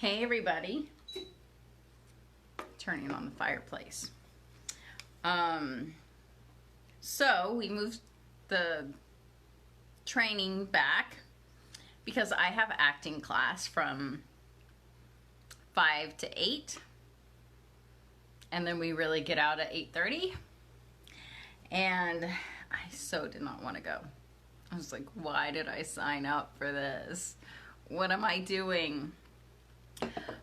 Hey everybody, turning on the fireplace. So we moved the training back because I have acting class from 5 to 8, and then we really get out at 8:30, and I so did not want to go. I was like, why did I sign up for this? What am I doing?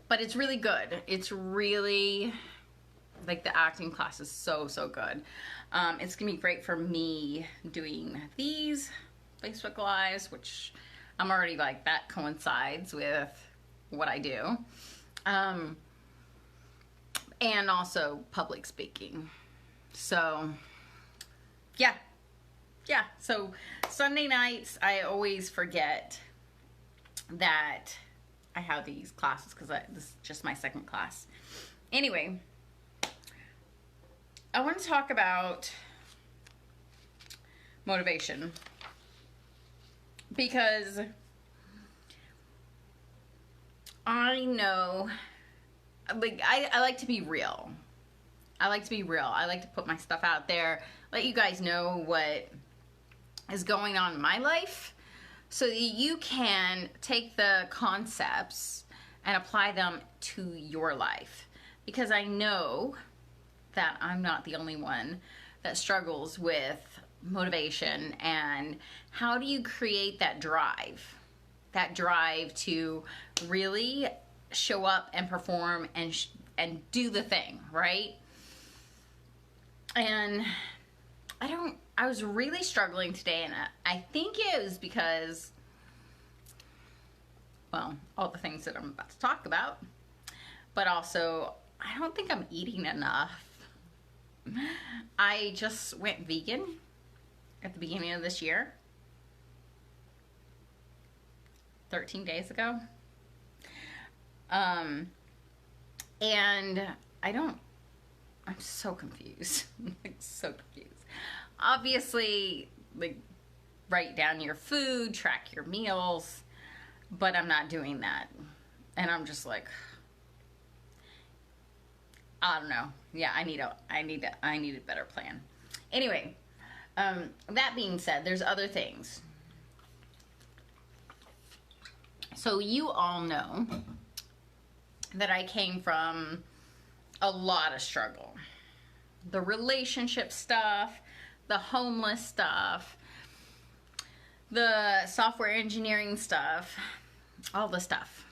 But it's really good. It's really, like, the acting class is so good. It's gonna be great for me doing these Facebook Lives, which I'm already like, that coincides with what I do. And also public speaking. So, yeah. So Sunday nights, I always forget that I have these classes because this is just my second class. Anyway, I want to talk about motivation because I know, like, I like to be real. I like to put my stuff out there, let you guys know what is going on in my life, so that you can take the concepts and apply them to your life. Because I know that I'm not the only one that struggles with motivation, and how do you create that drive to really show up and perform and do the thing, right? And I was really struggling today, and I think it was because, well, all the things that I'm about to talk about, but also I don't think I'm eating enough. I just went vegan at the beginning of this year, 13 days ago. And I'm so confused. Like, so confused. Obviously, like, write down your food, track your meals, but I'm not doing that. And I'm just like, I don't know. Yeah, I need a better plan. Anyway, that being said, there's other things. So you all know that I came from a lot of struggle. The relationship stuff, the homeless stuff, the software engineering stuff, all the stuff.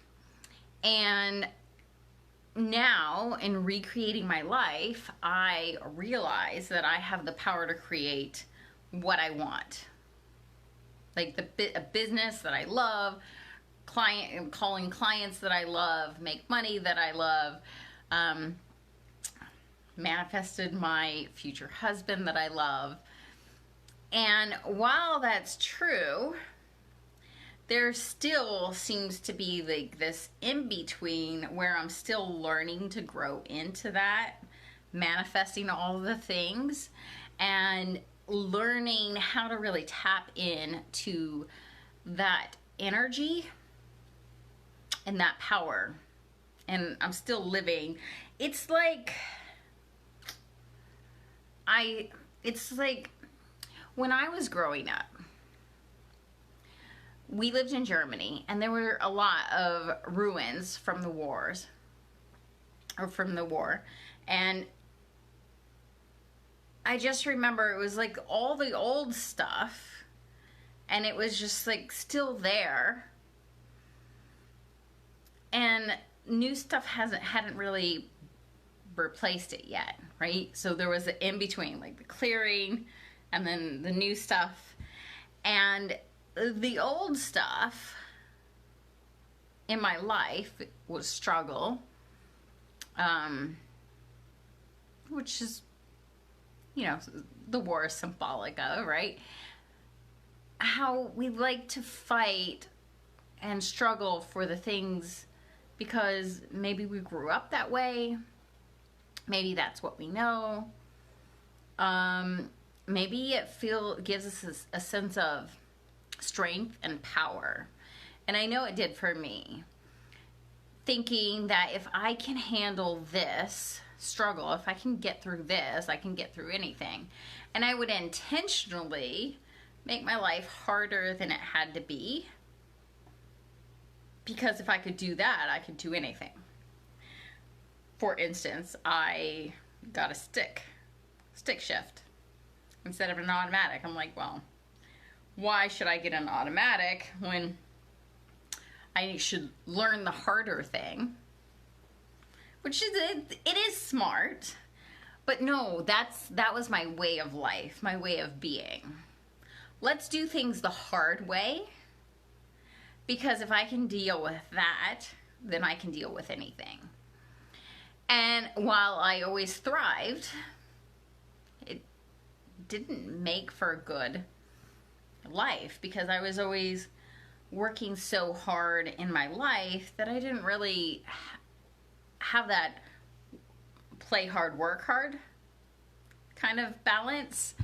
And now, in recreating my life, I realize that I have the power to create what I want. Like a business that I love, calling clients that I love, make money that I love, manifested my future husband that I love. And while that's true, there still seems to be like this in-between where I'm still learning to grow into that, manifesting all the things, and learning how to really tap into that energy and that power. And I'm still living. It's like when I was growing up, we lived in Germany, and there were a lot of ruins from the war. And I just remember it was like all the old stuff, and it was just like still there, and new stuff hadn't really replaced it yet, right? So there was an in-between, like the clearing and then the new stuff. And the old stuff in my life was struggle, which is, you know, the war is symbolic of, right? How we like to fight and struggle for the things because maybe we grew up that way. Maybe that's what we know. Maybe it gives us a sense of strength and power. And I know it did for me. thinking that if I can handle this struggle, if I can get through this, I can get through anything. And I would intentionally make my life harder than it had to be, because if I could do that, I could do anything. For instance, I got a stick shift instead of an automatic. I'm like, well, why should I get an automatic when I should learn the harder thing? Which is, it is smart, but no, that was my way of life, my way of being. Let's do things the hard way, because if I can deal with that, then I can deal with anything. And while I always thrived, it didn't make for a good life, because I was always working so hard in my life that I didn't really have that play hard, work hard kind of balance.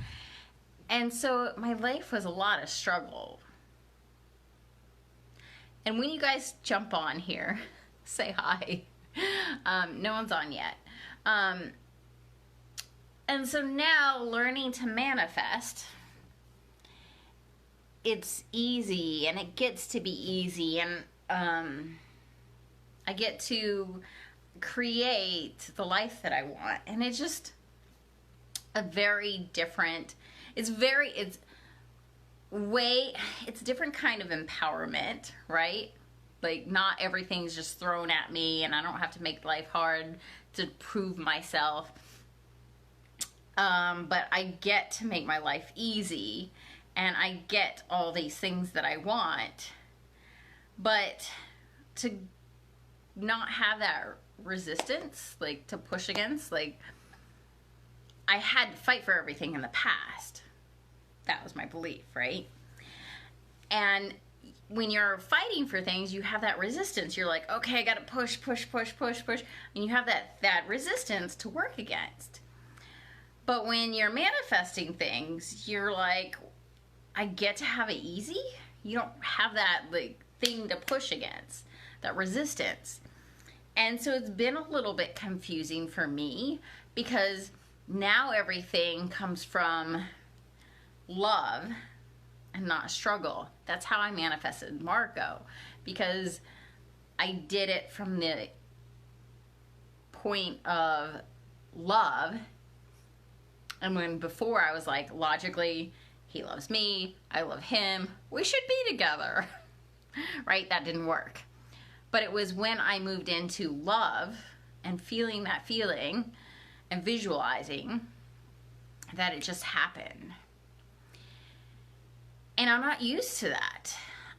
And so my life was a lot of struggle. And when you guys jump on here, say hi. No one's on yet. And so now learning to manifest, it's easy, and it gets to be easy, and I get to create the life that I want. And it's just a very different, it's a different kind of empowerment, right? Like, not everything's just thrown at me, and I don't have to make life hard to prove myself. But I get to make my life easy, and I get all these things that I want. But to not have that resistance, like to push against, like, I had to fight for everything in the past. That was my belief, right? And when you're fighting for things, you have that resistance. You're like, okay, I gotta push. And you have that resistance to work against. But when you're manifesting things, you're like, I get to have it easy. You don't have that like thing to push against, that resistance. And so it's been a little bit confusing for me, because now everything comes from love and not struggle. That's how I manifested Marco, because I did it from the point of love. And when before I was like, logically, he loves me, I love him, we should be together, right? That didn't work. But it was when I moved into love and feeling that feeling and visualizing that it just happened. And I'm not used to that.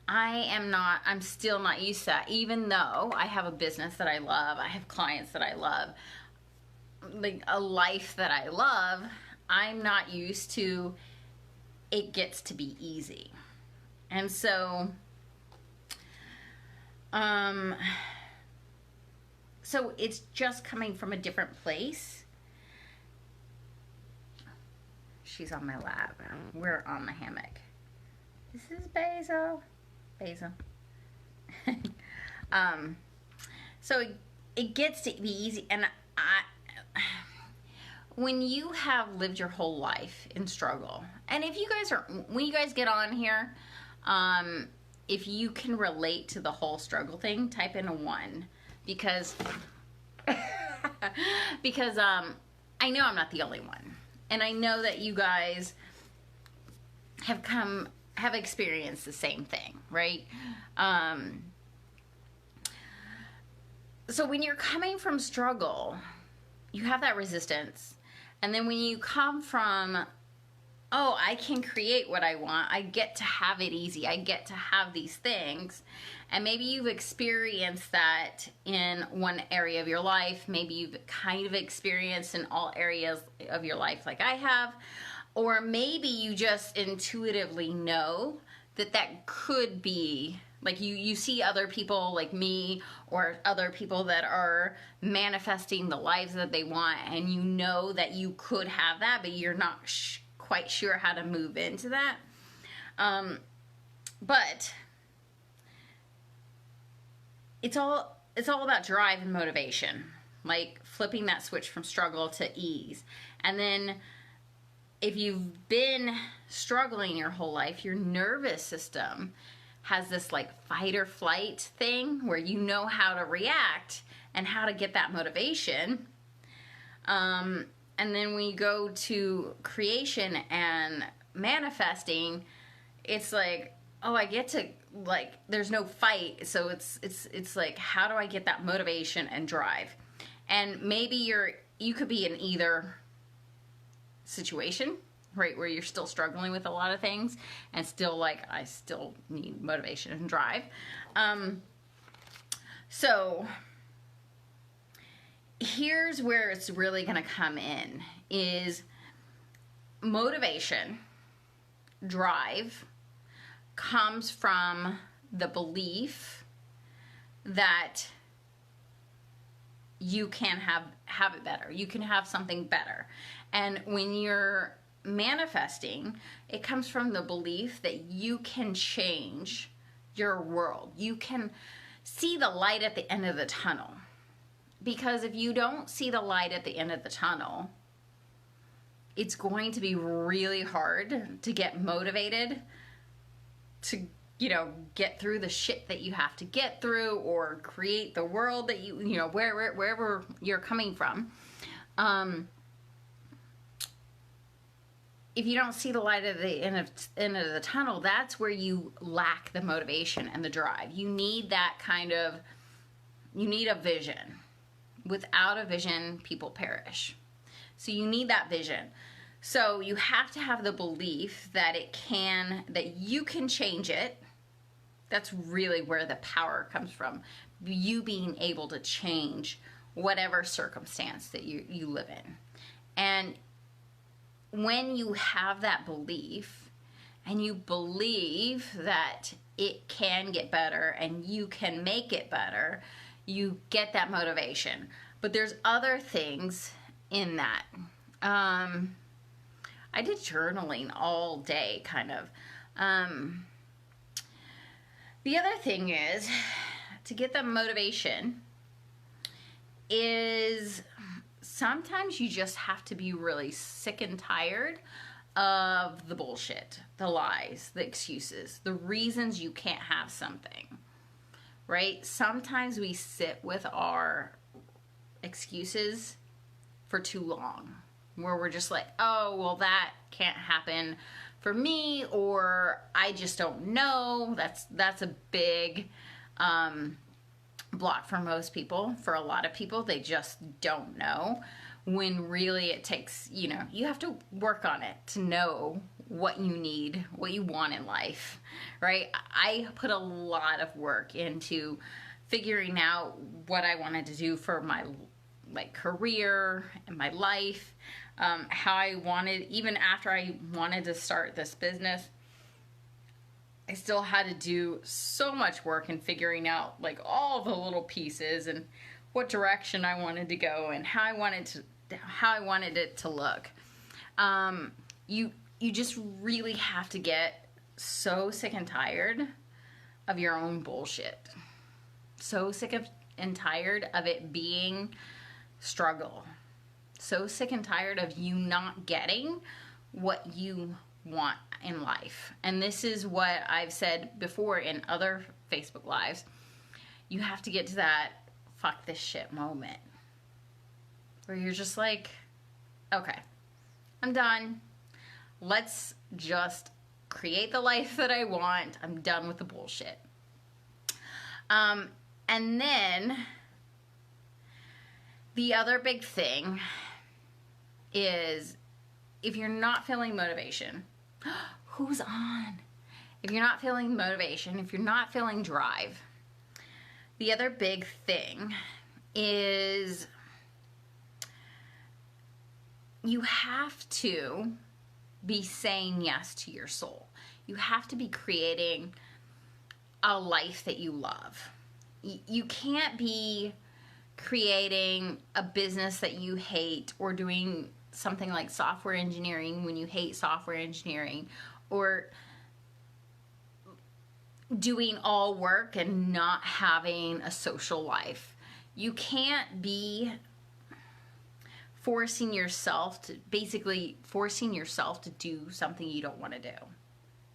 I'm still not used to that, even though I have a business that I love, I have clients that I love, like a life that I love. I'm not used to it gets to be easy. And so, so it's just coming from a different place. She's on my lap. We're on the hammock. This is Basil. So it gets to be easy. And when you have lived your whole life in struggle, and if you guys when you guys get on here, if you can relate to the whole struggle thing, type in a 1, because I know I'm not the only one, and I know that you guys have experienced the same thing, right? So when you're coming from struggle, you have that resistance. And then when you come from, oh, I can create what I want, I get to have it easy, I get to have these things. And maybe you've experienced that in one area of your life. Maybe you've kind of experienced in all areas of your life like I have. Or maybe you just intuitively know that that could be, like you see other people like me or other people that are manifesting the lives that they want, and you know that you could have that, but you're not quite sure how to move into that. But it's all it's all about drive and motivation, like flipping that switch from struggle to ease. And then if you've been struggling your whole life, your nervous system has this like fight or flight thing where you know how to react and how to get that motivation. And then when you go to creation and manifesting, it's like, oh, I get to, like, there's no fight. So it's like, how do I get that motivation and drive? And maybe you could be in either situation, right, where you're still struggling with a lot of things and still like, I still need motivation and drive. So here's where it's really going to come in, is motivation, drive comes from the belief that you can have it better. You can have something better. And when you're manifesting, it comes from the belief that you can change your world. You can see the light at the end of the tunnel. Because if you don't see the light at the end of the tunnel, it's going to be really hard to get motivated to, you know, get through the shit that you have to get through, or create the world that you know, wherever you're coming from. If you don't see the light at the end of the tunnel, that's where you lack the motivation and the drive. You need that kind of, you need a vision. Without a vision, people perish. So you need that vision. So you have to have the belief that that you can change it. That's really where the power comes from. You being able to change whatever circumstance that you live in. And when you have that belief, and you believe that it can get better and you can make it better, you get that motivation. But there's other things in that. I did journaling all day, kind of. The other thing is, to get the motivation, is sometimes you just have to be really sick and tired of the bullshit, the lies, the excuses, the reasons you can't have something, right? Sometimes we sit with our excuses for too long, where we're just like, oh, well, that can't happen for me, or I just don't know. That's a big block for most people. For a lot of people, they just don't know, when really it takes, you know, you have to work on it to know what you need, what you want in life, right? I put a lot of work into figuring out what I wanted to do for my career and my life, how I wanted, even after I wanted to start this business, I still had to do so much work in figuring out like all the little pieces and what direction I wanted to go and how I wanted it to look. You just really have to get so sick and tired of your own bullshit. So sick and tired of it being struggle. So sick and tired of you not getting what you want in life. And this is what I've said before in other Facebook Lives. You have to get to that fuck this shit moment where you're just like, okay, I'm done. Let's just create the life that I want. I'm done with the bullshit. And then the other big thing is, if you're not feeling motivation, who's on? If you're not feeling motivation, if you're not feeling drive, the other big thing is you have to be saying yes to your soul. You have to be creating a life that you love. You can't be creating a business that you hate, or doing something like software engineering when you hate software engineering, or doing all work and not having a social life. You can't be forcing yourself to do something you don't want to do.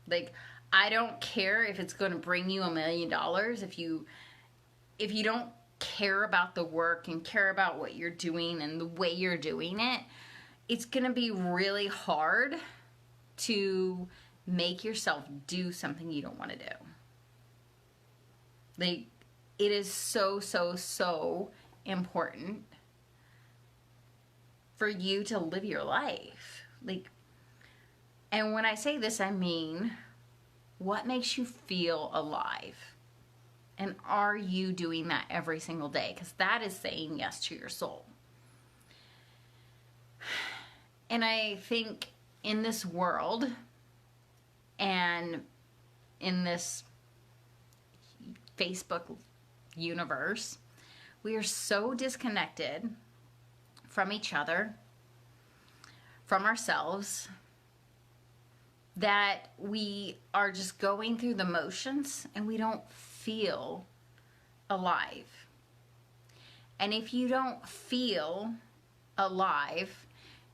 Like, I don't care if it's going to bring you $1 million. If you don't care about the work and care about what you're doing and the way you're doing it, it's going to be really hard to make yourself do something you don't want to do. Like, it is so, so, so important for you to live your life. Like, and when I say this, I mean, what makes you feel alive? And are you doing that every single day? Because that is saying yes to your soul. And I think in this world and in this Facebook universe, we are so disconnected from each other, from ourselves, that we are just going through the motions and we don't feel alive. And if you don't feel alive,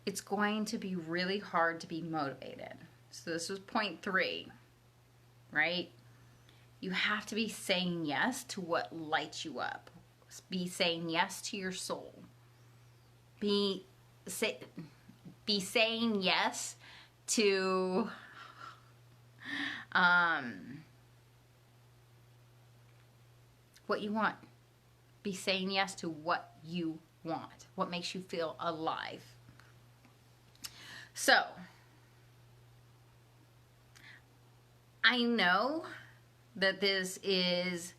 it's going to be really hard to be motivated. So this was point 3, right? You have to be saying yes to what lights you up. Be saying yes to your soul. Be saying yes to what you want. Be saying yes to what you want. What makes you feel alive. So, I know that this is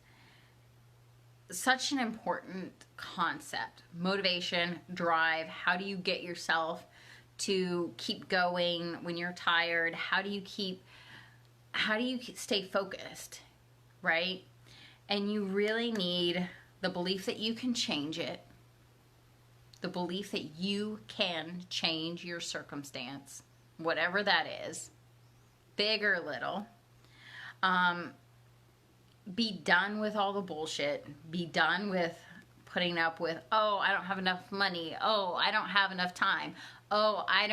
such an important concept. Motivation, drive. How do you get yourself to keep going when you're tired? How do you stay focused, right? And you really need the belief that you can change it. The belief that you can change your circumstance, whatever that is, big or little. Be done with all the bullshit. Be done with putting up with, oh, I don't have enough money. Oh, I don't have enough time. Oh, I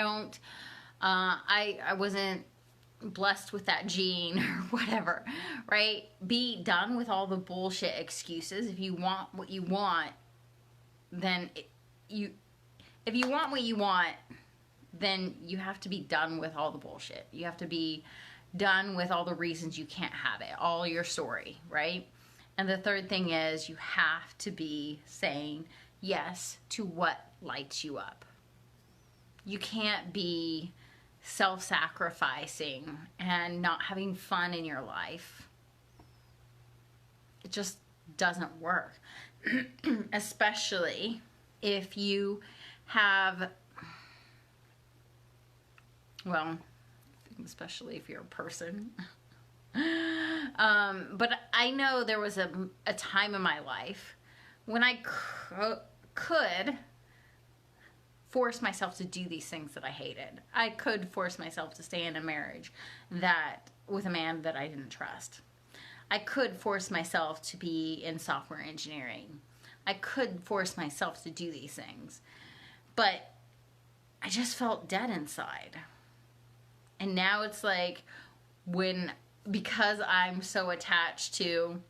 wasn't blessed with that gene or whatever, right? Be done with all the bullshit excuses. If you want what you want, then if you want what you want, then you have to be done with all the bullshit. You have to be done with all the reasons you can't have it, all your story, right? And the third thing is you have to be saying yes to what lights you up. You can't be self-sacrificing and not having fun in your life. It just doesn't work. Especially if you have, well, especially if you're a person. But I know there was a time in my life when I could force myself to do these things that I hated. I could force myself to stay in a marriage with a man that I didn't trust. I could force myself to be in software engineering. I could force myself to do these things. But I just felt dead inside. And now it's like because I'm so attached to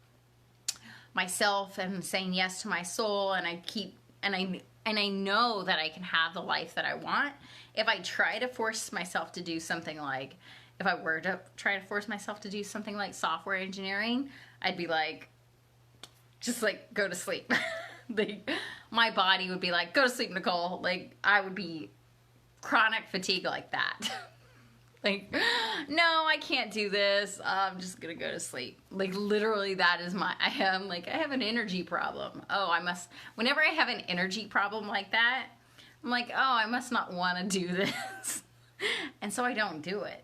myself and saying yes to my soul, and I know that I can have the life that I want. If I try to force myself to do something like, if I were to try to force myself to do something like software engineering, I'd be like, just like, go to sleep. Like, my body would be like, go to sleep, Nichole. Like, I would be chronic fatigue like that. Like, no, I can't do this. I'm just gonna go to sleep. Like, literally, that is I have an energy problem. Whenever I have an energy problem like that, I'm like, oh, I must not want to do this. And so I don't do it.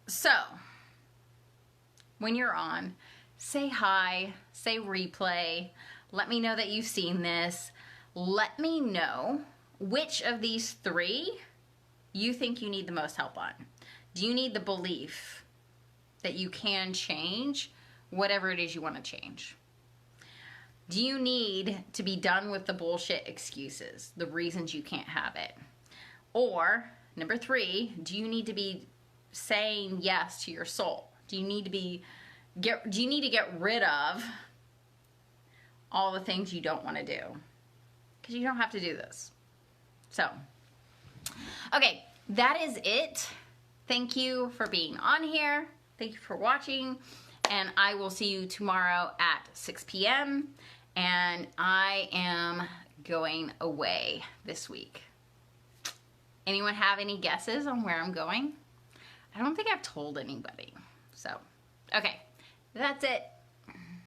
So, when you're on, say hi, say replay, let me know that you've seen this. Let me know which of these 3 you think you need the most help on. Do you need the belief that you can change whatever it is you want to change? Do you need to be done with the bullshit excuses, the reasons you can't have it? Or, number 3, do you need to be saying yes to your soul? Do you need to get rid of all the things you don't want to do? Because you don't have to do this. So, okay, that is it. Thank you for being on here. Thank you for watching. And I will see you tomorrow at 6 p.m. And I am going away this week. Anyone have any guesses on where I'm going? I don't think I've told anybody. So, okay, that's it.